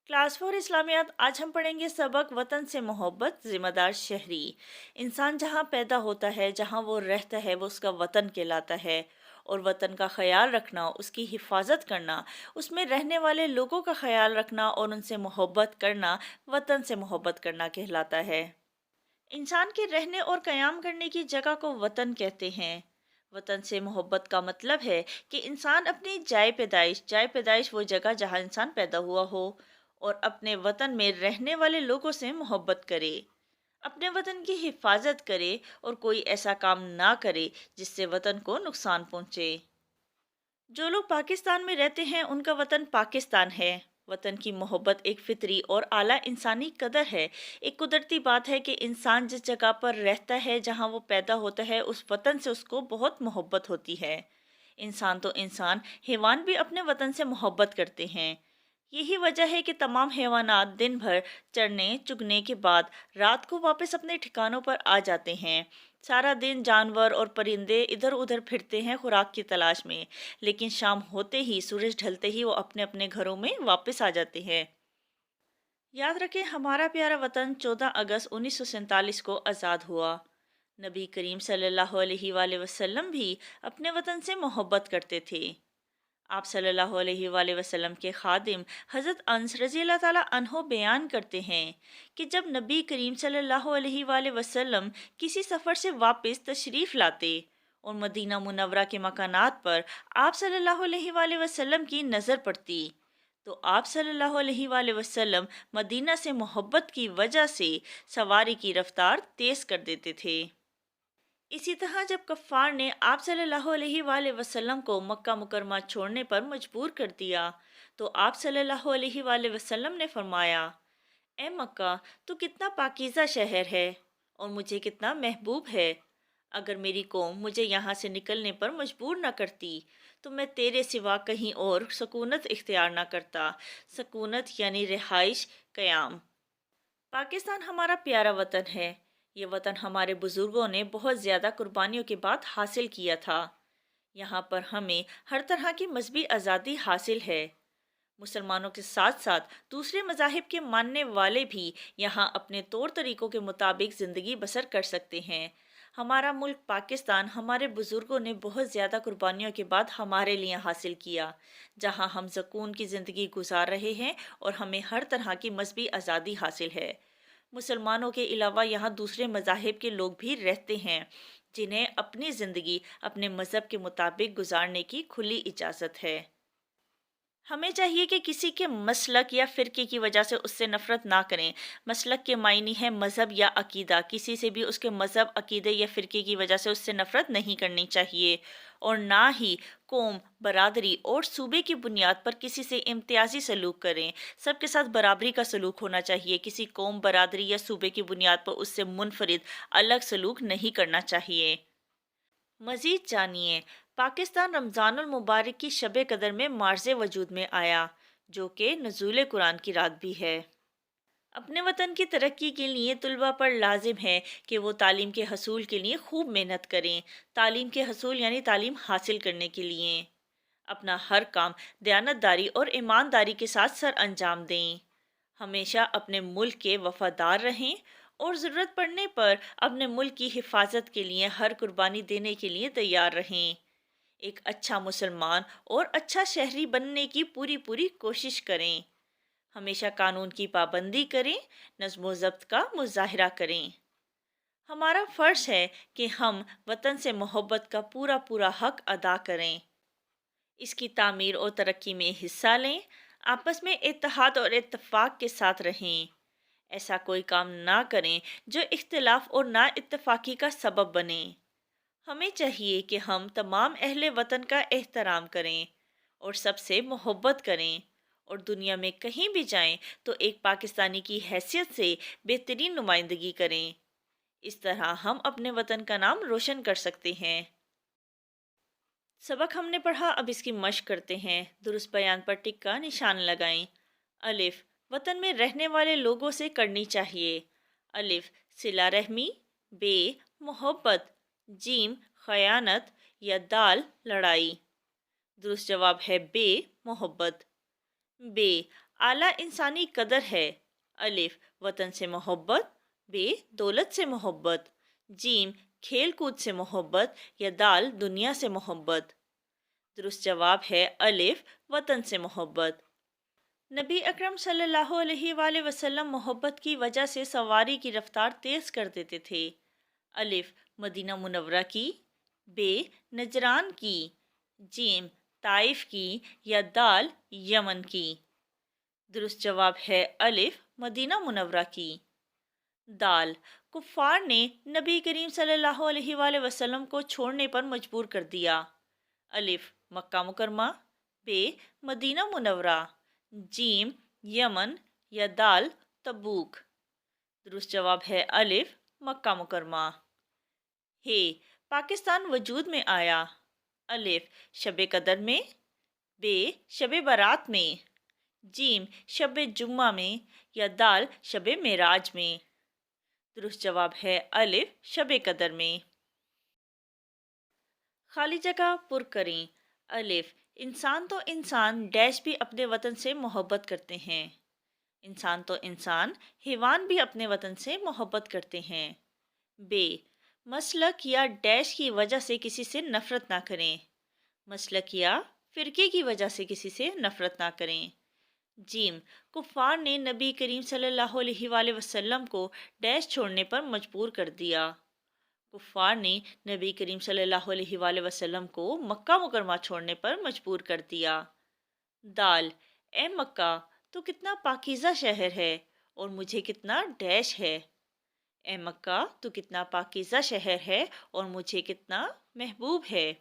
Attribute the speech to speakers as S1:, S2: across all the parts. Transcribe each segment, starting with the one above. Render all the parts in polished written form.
S1: Class 4 इस्लामियात। आज हम पढ़ेंगे सबक वतन से मोहब्बत जिम्मेदार शहरी। इंसान जहाँ पैदा होता है, जहाँ वो रहता है, वो उसका वतन कहलाता है। और वतन का ख्याल रखना, उसकी हिफाजत करना, उसमें रहने वाले लोगों का ख्याल रखना और उनसे मोहब्बत करना वतन से मोहब्बत करना कहलाता है। इंसान के रहने और कयाम करने की जगह को वतन कहते हैं। वतन से मोहब्बत का मतलब है कि इंसान अपनी जाय पैदाइश वो जगह जहाँ इंसान पैदा हुआ हो और अपने वतन में रहने वाले लोगों से मोहब्बत करे, अपने वतन की हिफाजत करे और कोई ऐसा काम ना करे जिससे वतन को नुकसान पहुंचे। जो लोग पाकिस्तान में रहते हैं उनका वतन पाकिस्तान है। वतन की मोहब्बत एक फितरी और आला इंसानी कदर है। एक कुदरती बात है कि इंसान जिस जगह पर रहता है, जहाँ वो पैदा होता है, उस वतन से उसको बहुत मोहब्बत होती है। इंसान तो इंसान, हैवान भी अपने वतन से मोहब्बत करते हैं। यही वजह है कि तमाम हैवानात दिन भर चरने चुगने के बाद रात को वापस अपने ठिकानों पर आ जाते हैं। सारा दिन जानवर और परिंदे इधर उधर फिरते हैं खुराक की तलाश में, लेकिन शाम होते ही, सूरज ढलते ही वो अपने अपने घरों में वापस आ जाते हैं। याद रखें, हमारा प्यारा वतन 14 अगस्त 1947 को आज़ाद हुआ। नबी करीम सल्लल्लाहु अलैहि वसल्लम भी अपने वतन से मोहब्बत करते थे। आप सल्लल्लाहु अलैहि वसल्लम के खादिम हज़रत अनस रज़ी अल्लाह ताला अन्हो बयान करते हैं कि जब नबी करीम सल्लल्लाहु अलैहि वसल्लम किसी सफ़र से वापस तशरीफ़ लाते और मदीना मुनव्वरा के मकानात पर आप सल्लल्लाहु अलैहि वसल्लम की नज़र पड़ती, तो आप सल्लल्लाहु अलैहि वसल्लम मदीना से मोहब्बत की वजह से सवारी की रफ्तार तेज़ कर देते थे। इसी तरह जब कफ़ार ने आप सल्लल्लाहु अलैहि वसल्लम को मक्का मुकरमा छोड़ने पर मजबूर कर दिया, तो आप सल्लल्लाहु अलैहि वसल्लम ने फरमाया, ए मक्का, तू कितना पाकीज़ा शहर है और मुझे कितना महबूब है। अगर मेरी कौम मुझे यहाँ से निकलने पर मजबूर न करती, तो मैं तेरे सिवा कहीं और सकूनत इख्तियार न करता। सकूनत यानी रिहाइश, क़याम। पाकिस्तान हमारा प्यारा वतन है। ये वतन हमारे बुजुर्गों ने बहुत ज़्यादा कुर्बानियों के बाद हासिल किया था। यहाँ पर हमें हर तरह की मजहबी आज़ादी हासिल है। मुसलमानों के साथ साथ दूसरे मज़ाहिब के मानने वाले भी यहाँ अपने तौर तरीकों के मुताबिक ज़िंदगी बसर कर सकते हैं। हमारा मुल्क पाकिस्तान हमारे बुज़ुर्गों ने बहुत ज़्यादा कुर्बानियों के बाद हमारे लिए हासिल किया, जहाँ हम सकून की ज़िंदगी गुजार रहे हैं और हमें हर तरह की मजहबी आज़ादी हासिल है। मुसलमानों के अलावा यहाँ दूसरे मज़ाहिब के लोग भी रहते हैं, जिन्हें अपनी ज़िंदगी अपने मज़हब के मुताबिक गुजारने की खुली इजाज़त है। हमें चाहिए कि किसी के मसलक या फ़िरके की वजह से उससे नफ़रत ना करें। मसलक के मायने है मज़हब या अकीदा। किसी से भी उसके मज़हब, अकीदे या फ़िरके की वजह से उससे नफ़रत नहीं करनी चाहिए और ना ही कौम, बरादरी और सूबे की बुनियाद पर किसी से इम्तियाज़ी सलूक करें। सबके साथ बराबरी का सलूक होना चाहिए। किसी कौम, बरादरी या सूबे की बुनियाद पर उससे मुनफरिद अलग सलूक नहीं करना चाहिए। मज़ीद जानिए, पाकिस्तान रमज़ानुल मुबारक की शब कदर में मार्ज़ वजूद में आया, जो कि नुज़ूल कुरान की रात भी है। अपने वतन की तरक्की के लिए तलबा पर लाजिम है कि वो तालीम के हसूल के लिए खूब मेहनत करें। तालीम के हसूल यानी तालीम हासिल करने के लिए अपना हर काम दयानतदारी और ईमानदारी के साथ सर अंजाम दें। हमेशा अपने मुल्क के वफादार रहें और ज़रूरत पड़ने पर अपने मुल्क की हिफाजत के लिए हर कुर्बानी देने के लिए तैयार रहें। एक अच्छा मुसलमान और अच्छा शहरी बनने की पूरी पूरी कोशिश करें। हमेशा कानून की पाबंदी करें, नज़्म व ज़ब्त का मुजाहिरा करें। हमारा फ़र्ज़ है कि हम वतन से मोहब्बत का पूरा पूरा हक अदा करें, इसकी तामीर और तरक्की में हिस्सा लें, आपस में इत्तेहाद और इत्तेफाक के साथ रहें। ऐसा कोई काम ना करें जो इख्तिलाफ और ना इत्तेफाकी का सबब बने। हमें चाहिए कि हम तमाम अहले वतन का एहतराम करें और सबसे मोहब्बत करें और दुनिया में कहीं भी जाएं तो एक पाकिस्तानी की हैसियत से बेहतरीन नुमाइंदगी करें। इस तरह हम अपने वतन का नाम रोशन कर सकते हैं। सबक हमने पढ़ा, अब इसकी मश्क करते हैं। दुरुस्त बयान पर टिक का निशान लगाएं। अलिफ, वतन में रहने वाले लोगों से करनी चाहिए। अलिफ, सिला रहमी। बे, मोहब्बत। जीम, खयानत। या दाल, लड़ाई। दुरुस्त जवाब है बे, मोहब्बत। बे, اعلیٰ انسانی قدر ہے؟ الف وطن سے محبت، ب دولت سے محبت، جیم کھیل کود سے محبت، یا دال دنیا سے محبت؟ درست جواب ہے الف وطن سے محبت۔ نبی اکرم صلی اللہ علیہ وآلہ وسلم محبت کی وجہ سے سواری کی رفتار تیز کر دیتے تھے۔ الف مدینہ منورہ کی، ب نجران کی، جیم طائف کی، یا دال یمن کی؟ درست جواب ہے الف مدینہ منورہ کی۔ دال کفار نے نبی کریم صلی اللہ علیہ وآلہ وسلم کو چھوڑنے پر مجبور کر دیا۔ الف مکہ مکرمہ، ب مدینہ منورہ، جیم یمن، یا دال تبوک؟ درست جواب ہے الف مکہ مکرمہ۔ ہے پاکستان وجود میں آیا؟ الف شب قدر میں، ب شب برات میں، جیم شب جمعہ میں، یا دال شب معراج میں؟ درست جواب ہے الف شب قدر میں۔ خالی جگہ پر کریں۔ الف انسان تو انسان ڈیش بھی اپنے وطن سے محبت کرتے ہیں۔ انسان تو انسان حیوان بھی اپنے وطن سے محبت کرتے ہیں۔ ب مسلک یا ڈیش کی وجہ سے کسی سے نفرت نہ کریں۔ مسلک یا فرقے کی وجہ سے کسی سے نفرت نہ کریں۔ جیم کفار نے نبی کریم صلی اللہ علیہ وآلہ وسلم کو ڈیش چھوڑنے پر مجبور کر دیا۔ کفار نے نبی کریم صلی اللہ علیہ وآلہ وسلم کو مکہ مکرمہ چھوڑنے پر مجبور کر دیا۔ دال اے مکہ تو کتنا پاکیزہ شہر ہے اور مجھے کتنا ڈیش ہے۔ اے مکہ تو کتنا پاکیزہ شہر ہے اور مجھے کتنا محبوب ہے۔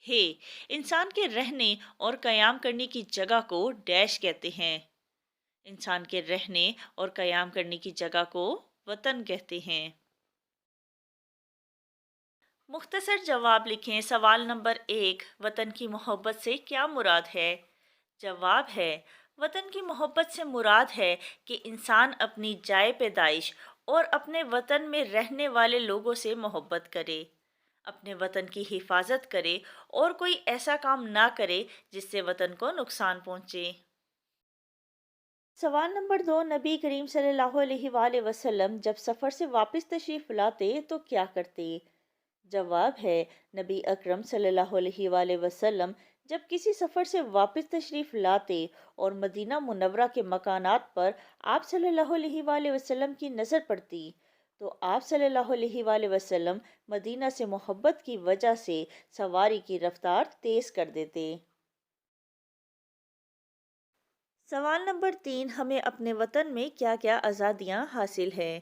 S1: ہے انسان کے رہنے اور قیام کرنے کی جگہ کو ڈیش کہتے ہیں۔ انسان کے رہنے اور قیام کرنے کی جگہ کو وطن کہتے ہیں۔ مختصر جواب لکھیں۔ سوال نمبر 1 وطن کی محبت سے کیا مراد ہے؟ جواب ہے وطن کی محبت سے مراد ہے کہ انسان اپنی جائے پیدائش اور اپنے وطن میں رہنے والے لوگوں سے محبت کرے، اپنے وطن کی حفاظت کرے اور کوئی ایسا کام نہ کرے جس سے وطن کو نقصان پہنچے۔ سوال نمبر 2 نبی کریم صلی اللہ علیہ وآلہ وسلم جب سفر سے واپس تشریف لاتے تو کیا کرتے؟ جواب ہے نبی اکرم صلی اللہ علیہ وآلہ وسلم جب کسی سفر سے واپس تشریف لاتے اور مدینہ منورہ کے مکانات پر آپ صلی اللہ علیہ وآلہ وسلم کی نظر پڑتی تو آپ صلی اللہ علیہ وآلہ وسلم مدینہ سے محبت کی وجہ سے سواری کی رفتار تیز کر دیتے۔ سوال نمبر 3 ہمیں اپنے وطن میں کیا کیا آزادیاں حاصل ہیں؟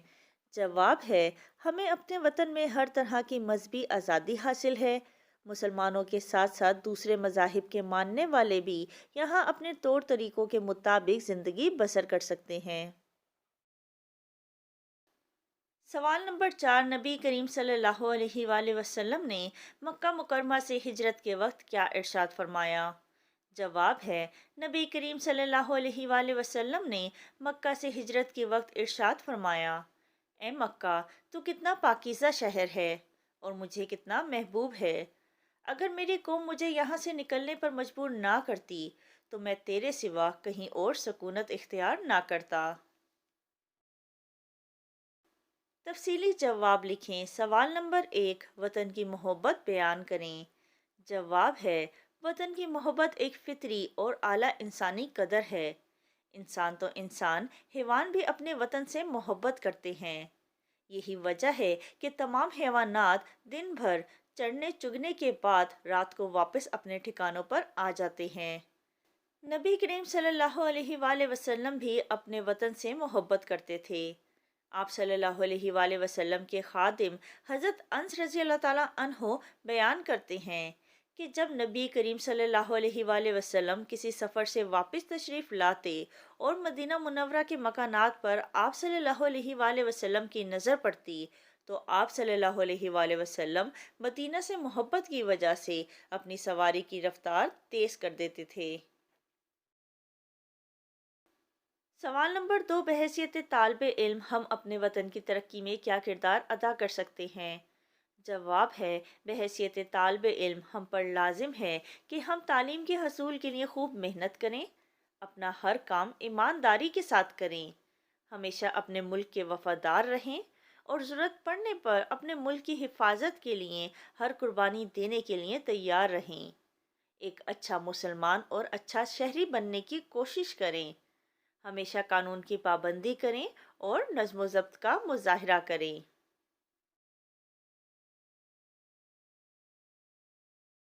S1: جواب ہے ہمیں اپنے وطن میں ہر طرح کی مذہبی آزادی حاصل ہے۔ مسلمانوں کے ساتھ ساتھ دوسرے مذاہب کے ماننے والے بھی یہاں اپنے طور طریقوں کے مطابق زندگی بسر کر سکتے ہیں۔ سوال نمبر 4 نبی کریم صلی اللہ علیہ وآلہ وسلم نے مکہ مکرمہ سے ہجرت کے وقت کیا ارشاد فرمایا؟ جواب ہے نبی کریم صلی اللہ علیہ وآلہ وسلم نے مکہ سے ہجرت کے وقت ارشاد فرمایا، اے مکہ تو کتنا پاکیزہ شہر ہے اور مجھے کتنا محبوب ہے۔ اگر میری قوم مجھے یہاں سے نکلنے پر مجبور نہ کرتی تو میں تیرے سوا کہیں اور سکونت اختیار نہ کرتا۔ تفصیلی جواب لکھیں۔ سوال نمبر 1 وطن کی محبت بیان کریں۔ جواب ہے وطن کی محبت ایک فطری اور اعلیٰ انسانی قدر ہے۔ انسان تو انسان حیوان بھی اپنے وطن سے محبت کرتے ہیں۔ یہی وجہ ہے کہ تمام حیوانات دن بھر چرنے چگنے کے بعد رات کو واپس اپنے ٹھکانوں پر آ جاتے ہیں۔ نبی کریم صلی اللہ علیہ وآلہ وسلم بھی اپنے وطن سے محبت کرتے تھے۔ آپ صلی اللہ علیہ وآلہ وسلم کے خادم حضرت انس رضی اللہ تعالیٰ عنہ بیان کرتے ہیں کہ جب نبی کریم صلی اللہ علیہ وآلہ وسلم کسی سفر سے واپس تشریف لاتے اور مدینہ منورہ کے مکانات پر آپ صلی اللہ علیہ وآلہ وسلم کی نظر پڑتی تو آپ صلی اللہ علیہ وآلہ وسلم مدینہ سے محبت کی وجہ سے اپنی سواری کی رفتار تیز کر دیتے تھے۔ سوال نمبر 2 بحیثیت طالب علم ہم اپنے وطن کی ترقی میں کیا کردار ادا کر سکتے ہیں؟ جواب ہے بحیثیت طالب علم ہم پر لازم ہے کہ ہم تعلیم کے حصول کے لیے خوب محنت کریں، اپنا ہر کام ایمانداری کے ساتھ کریں، ہمیشہ اپنے ملک کے وفادار رہیں اور ضرورت پڑنے پر اپنے ملک کی حفاظت کے لیے ہر قربانی دینے کے لیے تیار رہیں۔ ایک اچھا مسلمان اور اچھا شہری بننے کی کوشش کریں، ہمیشہ قانون کی پابندی کریں اور نظم و ضبط کا مظاہرہ کریں۔